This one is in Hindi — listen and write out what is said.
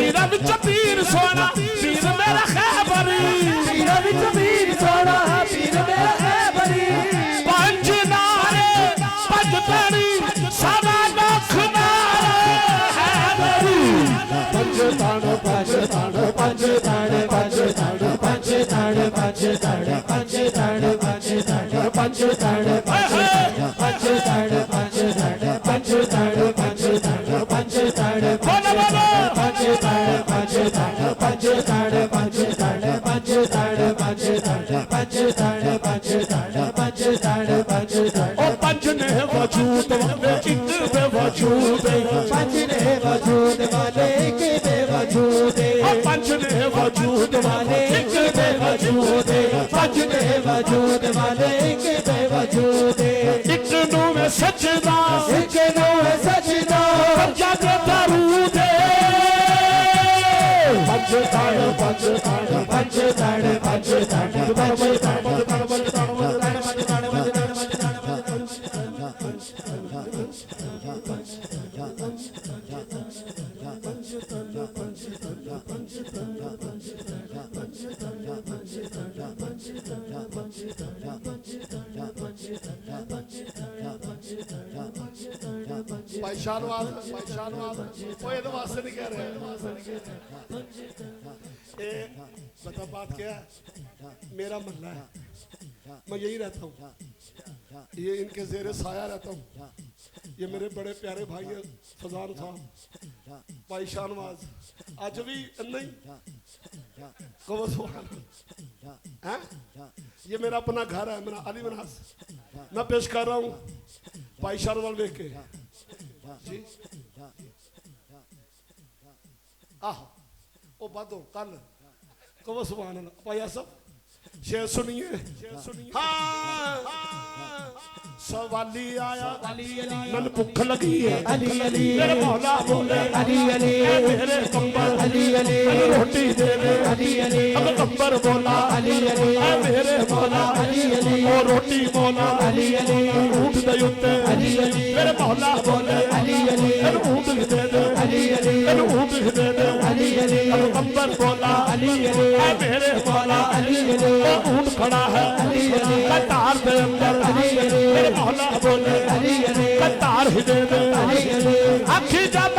पीरा विच पीर सोना पीर मेरा खैबरी पीरा विच पीर सोना पीर मेरा खैबरी पंज नारे पंज तड़ी सदा दुख नारे खैबरी पंज ताड़ पंज ताड़ पंज ताड़ पंज ताड़ पंज ताड़ पंज ताड़ पंज ताड़ पंज ताड़ पंज ताड़ पंज ताड़ पंज ताड़ पंज ताड़ पंज ताड़ पंज ताड़ बोलो बोलो पंज ताड़ पंज ताड़ पंज ताड़ पंज ताड़ पंज ताड़ पंज ताड़ पंज ताड़ पंज ताड़ पंज ताड़ पंज ताड़ ओ पंज ने वजूद वाले एक बेवजूद पंज ने वजूद वाले एक बेवजूद ओ पंज ने वजूद वाले एक बेवजूद पंज ने वजूद वाले एक बेवजूद एक नू में सजदा एक नू में सजदा पंजा दे दरूद पंज ताड़ पंज ताड़ पंज ताड़ पंज ताड़ पंज ताड़ पंज ताड़ पंज ताड़ पंज ताड़ पंज ताड़ पहचानवाद वो ये वास्ते नहीं कह रहे बता बात क्या है मेरा मोहल्ला है मैं यही रहता हूँ ये इनके जेरे साया रहता हूँ ये मेरे बड़े प्यारे भाई हैं फजान साहब भाई शाहनवाज आज भी नहीं हैं ये मेरा अपना घर है मेरा अली मनास मैं पेश कर रहा हूँ भाई शाहनवाज देख के जी आह ओ बादो कल कहो सुभान अल्लाह भाई सब शेर सुनिए हाँ सवाली आया मन भुख लगी है मेरे मौला बोले मेरे कंबर रोटी दे दे अब कंबर बोला मेरे मौला ओ रोटी मौला ऊँट दे उत्ते मेरे मौला बोले ऊँट दे दे ऊँट दे दे अब कंबर बोला मेरे मौला ऊँट खड़ा है कतार दे अंदर मेरे मौला बोले कतार ही दे दे आखी जब